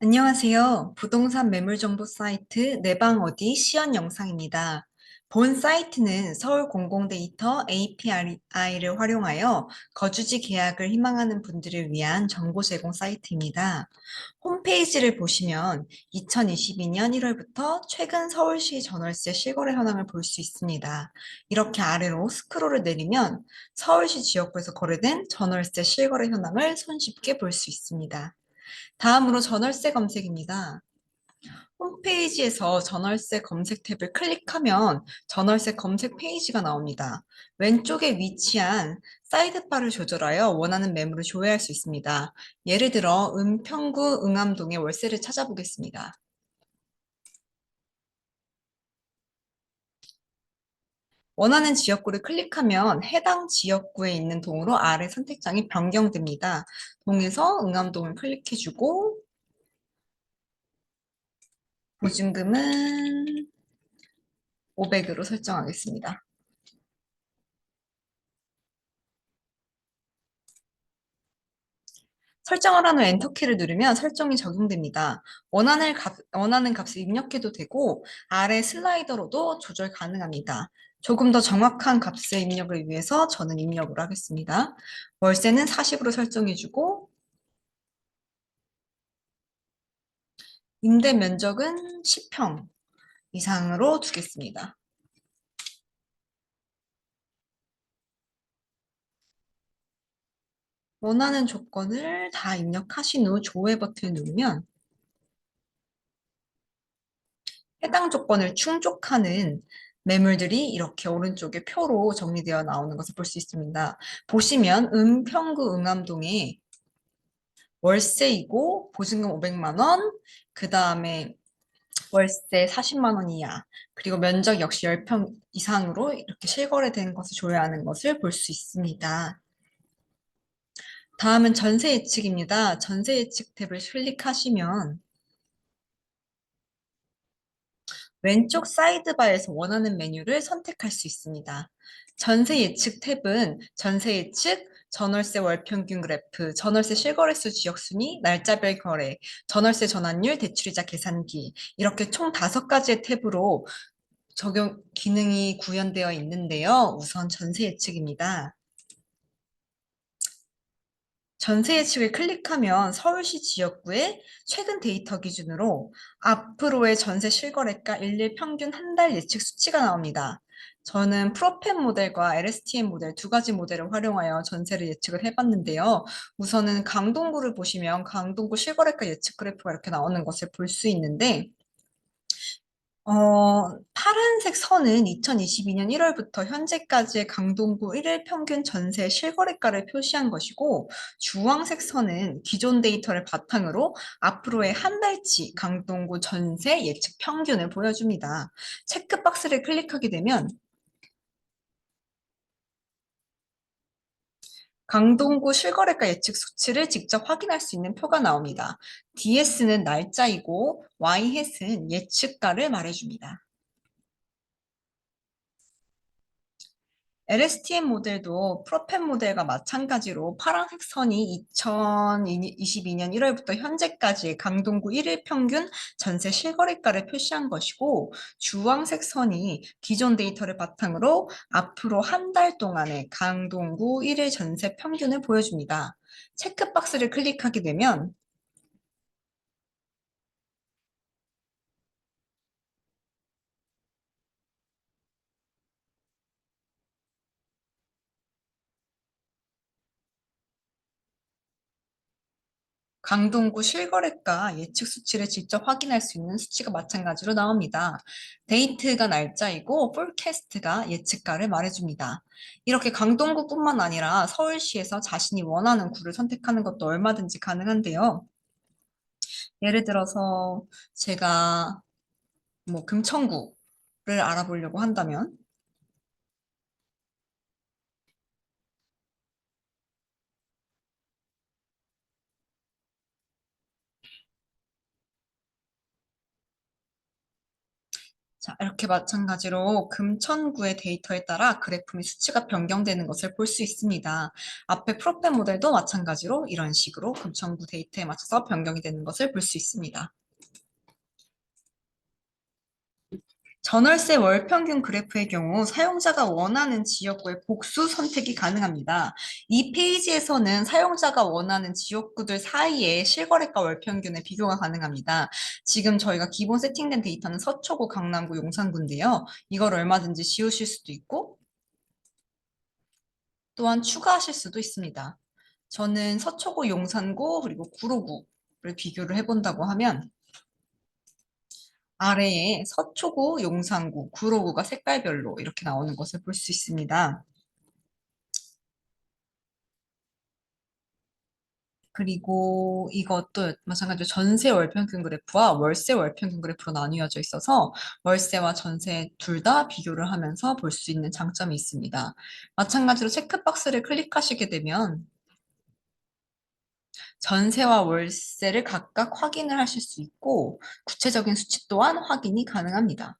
안녕하세요. 부동산 매물 정보 사이트 내방 어디 시연 영상입니다. 본 사이트는 서울 공공데이터 API를 활용하여 거주지 계약을 희망하는 분들을 위한 정보 제공 사이트입니다. 홈페이지를 보시면 2022년 1월부터 최근 서울시 전월세 실거래 현황을 볼 수 있습니다. 이렇게 아래로 스크롤을 내리면 서울시 지역구에서 거래된 전월세 실거래 현황을 손쉽게 볼 수 있습니다. 다음으로 전월세 검색입니다. 홈페이지에서 전월세 검색 탭을 클릭하면 전월세 검색 페이지가 나옵니다. 왼쪽에 위치한 사이드바를 조절하여 원하는 매물을 조회할 수 있습니다. 예를 들어 은평구 응암동의 월세를 찾아보겠습니다. 원하는 지역구를 클릭하면 해당 지역구에 있는 동으로 아래 선택장이 변경됩니다. 동에서 응암동을 클릭해주고 보증금은 500으로 설정하겠습니다. 설정을 한 후 엔터키를 누르면 설정이 적용됩니다. 원하는 값을 입력해도 되고 아래 슬라이더로도 조절 가능합니다. 조금 더 정확한 값의 입력을 위해서 저는 입력을 하겠습니다. 월세는 40으로 설정해주고 임대 면적은 10평 이상으로 두겠습니다. 원하는 조건을 다 입력하신 후 조회 버튼을 누르면 해당 조건을 충족하는 매물들이 이렇게 오른쪽에 표로 정리되어 나오는 것을 볼 수 있습니다. 보시면 은평구 응암동에 월세이고 보증금 500만 원, 그 다음에 월세 40만 원 이하, 그리고 면적 역시 10평 이상으로 이렇게 실거래된 것을 조회하는 것을 볼 수 있습니다. 다음은 전세 예측입니다. 전세 예측 탭을 클릭하시면 왼쪽 사이드바에서 원하는 메뉴를 선택할 수 있습니다. 전세 예측 탭은 전세 예측, 전월세 월평균 그래프, 전월세 실거래수 지역순위, 날짜별 거래, 전월세 전환율, 대출이자 계산기 이렇게 총 5가지의 탭으로 적용 기능이 구현되어 있는데요. 우선 전세 예측입니다. 전세 예측을 클릭하면 서울시 지역구의 최근 데이터 기준으로 앞으로의 전세 실거래가 일일 평균 한 달 예측 수치가 나옵니다. 저는 프로펜 모델과 LSTM 모델 두 가지 모델을 활용하여 전세를 예측을 해봤는데요. 우선은 강동구를 보시면 강동구 실거래가 예측 그래프가 이렇게 나오는 것을 볼 수 있는데 파란색 선은 2022년 1월부터 현재까지의 강동구 1일 평균 전세 실거래가를 표시한 것이고, 주황색 선은 기존 데이터를 바탕으로 앞으로의 한 달치 강동구 전세 예측 평균을 보여줍니다. 체크박스를 클릭하게 되면 강동구 실거래가 예측 수치를 직접 확인할 수 있는 표가 나옵니다. DS는 날짜이고, Y햇은 예측가를 말해줍니다. LSTM 모델도 프로펜 모델과 마찬가지로 파란색 선이 2022년 1월부터 현재까지 강동구 1일 평균 전세 실거래가를 표시한 것이고, 주황색 선이 기존 데이터를 바탕으로 앞으로 한 달 동안의 강동구 1일 전세 평균을 보여줍니다. 체크박스를 클릭하게 되면 강동구 실거래가 예측 수치를 직접 확인할 수 있는 수치가 마찬가지로 나옵니다. 데이트가 날짜이고 폴캐스트가 예측가를 말해줍니다. 이렇게 강동구뿐만 아니라 서울시에서 자신이 원하는 구를 선택하는 것도 얼마든지 가능한데요. 예를 들어서 제가 뭐 금천구를 알아보려고 한다면 자, 이렇게 마찬가지로 금천구의 데이터에 따라 그래프 및 수치가 변경되는 것을 볼 수 있습니다. 앞에 프로페 모델도 마찬가지로 이런 식으로 금천구 데이터에 맞춰서 변경이 되는 것을 볼 수 있습니다. 전월세 월평균 그래프의 경우 사용자가 원하는 지역구의 복수 선택이 가능합니다. 이 페이지에서는 사용자가 원하는 지역구들 사이의 실거래가 월평균의 비교가 가능합니다. 지금 저희가 기본 세팅된 데이터는 서초구, 강남구, 용산구인데요. 이걸 얼마든지 지우실 수도 있고 또한 추가하실 수도 있습니다. 저는 서초구, 용산구, 그리고 구로구를 비교를 해본다고 하면 아래에 서초구, 용산구, 구로구가 색깔별로 이렇게 나오는 것을 볼 수 있습니다. 그리고 이것도 마찬가지로 전세 월평균 그래프와 월세 월평균 그래프로 나뉘어져 있어서 월세와 전세 둘 다 비교를 하면서 볼 수 있는 장점이 있습니다. 마찬가지로 체크박스를 클릭하시게 되면 전세와 월세를 각각 확인을 하실 수 있고 구체적인 수치 또한 확인이 가능합니다.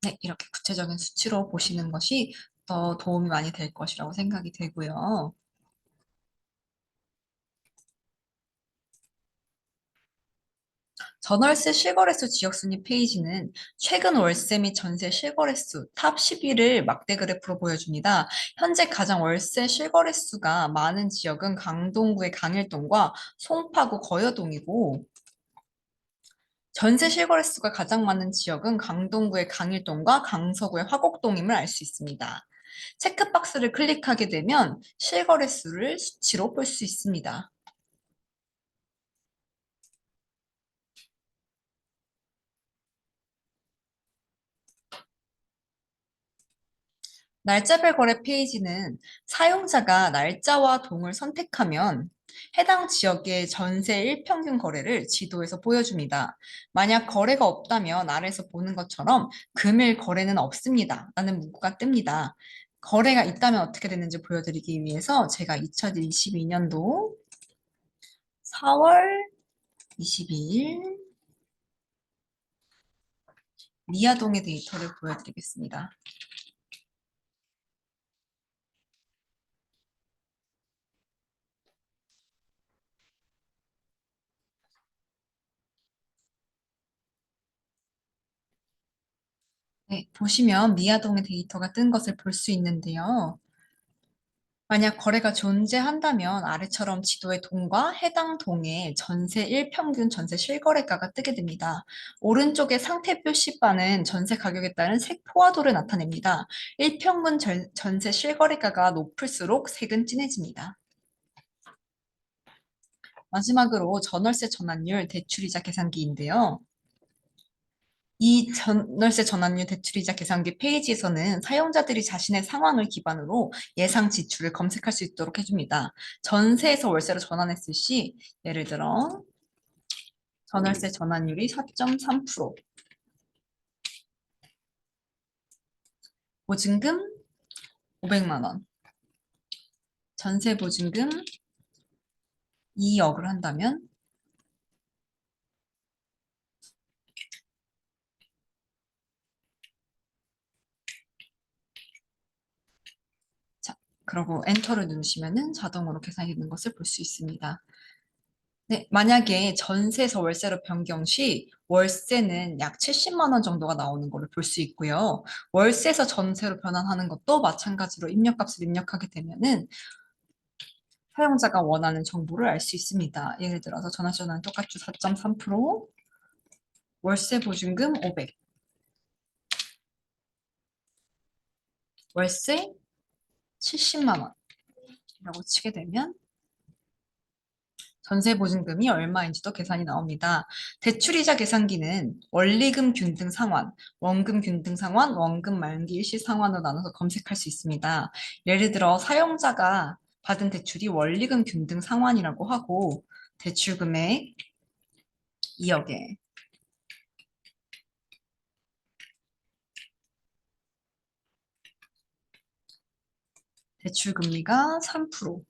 네, 이렇게 구체적인 수치로 보시는 것이 더 도움이 많이 될 것이라고 생각이 되고요. 전월세 실거래수 지역순위 페이지는 최근 월세 및 전세 실거래수 탑 10위를 막대 그래프로 보여줍니다. 현재 가장 월세 실거래수가 많은 지역은 강동구의 강일동과 송파구 거여동이고 전세 실거래수가 가장 많은 지역은 강동구의 강일동과 강서구의 화곡동임을 알 수 있습니다. 체크박스를 클릭하게 되면 실거래수를 수치로 볼 수 있습니다. 날짜별 거래 페이지는 사용자가 날짜와 동을 선택하면 해당 지역의 전세 일평균 거래를 지도에서 보여줍니다. 만약 거래가 없다면 아래에서 보는 것처럼 금일 거래는 없습니다. 라는 문구가 뜹니다. 거래가 있다면 어떻게 되는지 보여드리기 위해서 제가 2022년도 4월 22일 미아동의 데이터를 보여드리겠습니다. 네, 보시면 미아동의 데이터가 뜬 것을 볼 수 있는데요. 만약 거래가 존재한다면 아래처럼 지도의 동과 해당 동의 전세 일평균 전세 실거래가가 뜨게 됩니다. 오른쪽의 상태 표시바는 전세 가격에 따른 색 포화도를 나타냅니다. 일평균 전세 실거래가가 높을수록 색은 진해집니다. 마지막으로 전월세 전환율 대출이자 계산기인데요. 이 전월세 전환율 대출이자 계산기 페이지에서는 사용자들이 자신의 상황을 기반으로 예상 지출을 검색할 수 있도록 해줍니다. 전세에서 월세로 전환했을 시 예를 들어 전월세 전환율이 4.3%, 보증금 500만 원, 전세 보증금 2억을 한다면 자, 그러고 엔터를 누르시면은 자동으로 계산이 되는 것을 볼 수 있습니다. 네, 만약에 전세에서 월세로 변경 시 월세는 약 70만 원 정도가 나오는 것을 볼 수 있고요. 월세에서 전세로 변환하는 것도 마찬가지로 입력값을 입력하게 되면은 사용자가 원하는 정보를 알 수 있습니다. 예를 들어서 전화전화는 똑같이 4.3%, 월세 보증금 500, 월세 70만 원이라고 치게 되면 전세 보증금이 얼마인지도 계산이 나옵니다. 대출이자 계산기는 원리금 균등 상환, 원금 균등 상환, 원금 만기 일시 상환으로 나눠서 검색할 수 있습니다. 예를 들어 사용자가 받은 대출이 원리금 균등 상환이라고 하고 대출 금액 2억에 대출 금리가 3%,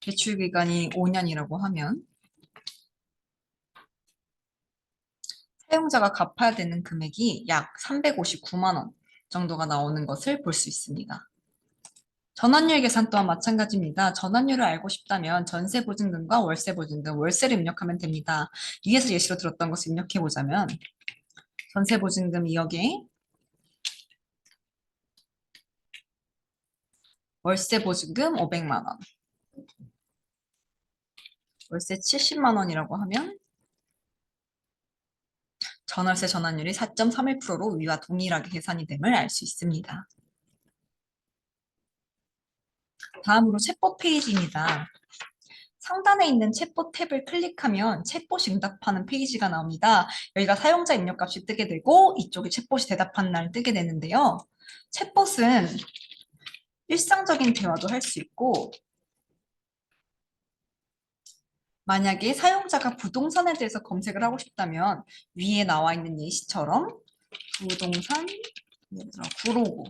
대출 기간이 5년이라고 하면 사용자가 갚아야 되는 금액이 약 359만 원 정도가 나오는 것을 볼 수 있습니다. 전환율 계산 또한 마찬가지입니다. 전환율을 알고 싶다면 전세보증금과 월세보증금, 월세를 입력하면 됩니다. 위에서 예시로 들었던 것을 입력해 보자면 전세보증금 2억에 월세보증금 500만 원, 월세 70만 원이라고 하면 전월세 전환율이 4.31%로 위와 동일하게 계산이 됨을 알 수 있습니다. 다음으로 챗봇 페이지입니다. 상단에 있는 챗봇 탭을 클릭하면 챗봇이 응답하는 페이지가 나옵니다. 여기가 사용자 입력값이 뜨게 되고 이쪽에 챗봇이 대답하는 날 뜨게 되는데요. 챗봇은 일상적인 대화도 할 수 있고 만약에 사용자가 부동산에 대해서 검색을 하고 싶다면 위에 나와 있는 예시처럼 부동산 예를 들어 구로구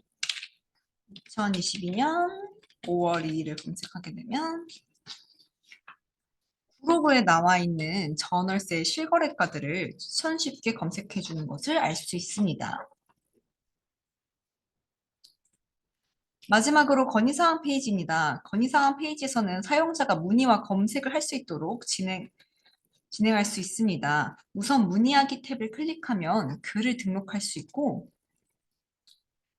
2022년 5월 2일을 검색하게 되면 구로구에 나와 있는 전월세 실거래가들을 손쉽게 검색해 주는 것을 알 수 있습니다. 마지막으로 건의사항 페이지입니다. 건의사항 페이지에서는 사용자가 문의와 검색을 할 수 있도록 진행할 수 있습니다. 우선 문의하기 탭을 클릭하면 글을 등록할 수 있고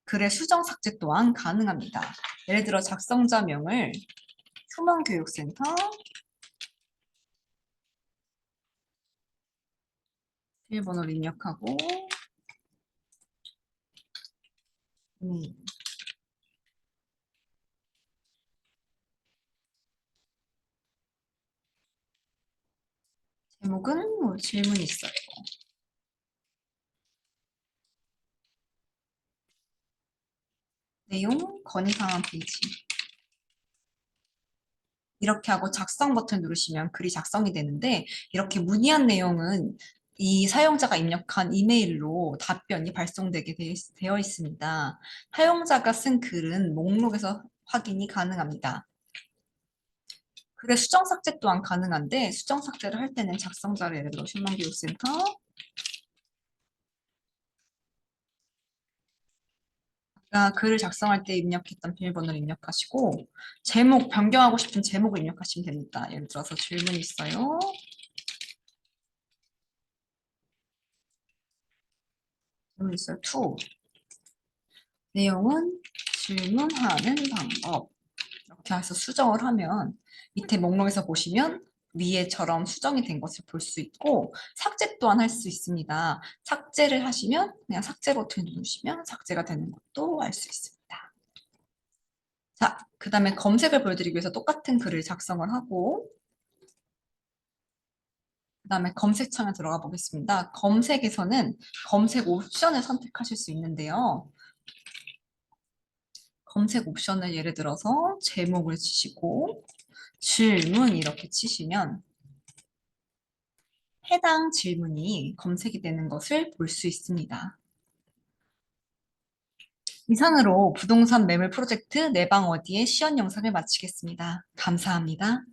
글의 수정 삭제 또한 가능합니다. 예를 들어 작성자명을 휴먼교육센터 비밀번호를 입력하고 제목은 뭐 질문이 있어요. 내용 건의사항 페이지 이렇게 하고 작성 버튼 누르시면 글이 작성이 되는데 이렇게 문의한 내용은 이 사용자가 입력한 이메일로 답변이 발송되게 되어 있습니다. 사용자가 쓴 글은 목록에서 확인이 가능합니다. 글의 수정 삭제 또한 가능한데 수정 삭제를 할 때는 작성자를 예를 들어 휴먼교육센터 글을 작성할 때 입력했던 비밀번호를 입력하시고 제목 변경하고 싶은 제목을 입력하시면 됩니다. 예를 들어서 질문이 있어요. 질문 있어요. 2. 내용은 질문하는 방법. 이렇게 해서 수정을 하면 밑에 목록에서 보시면 위에처럼 수정이 된 것을 볼 수 있고 삭제 또한 할 수 있습니다. 삭제를 하시면 그냥 삭제 버튼 누르시면 삭제가 되는 것도 알 수 있습니다. 자, 그 다음에 검색을 보여드리기 위해서 똑같은 글을 작성을 하고 그 다음에 검색창에 들어가 보겠습니다. 검색에서는 검색 옵션을 선택하실 수 있는데요. 검색 옵션을 예를 들어서 제목을 치시고 질문 이렇게 치시면 해당 질문이 검색이 되는 것을 볼 수 있습니다. 이상으로 부동산 매물 프로젝트 내 방 어디에 시연 영상을 마치겠습니다. 감사합니다.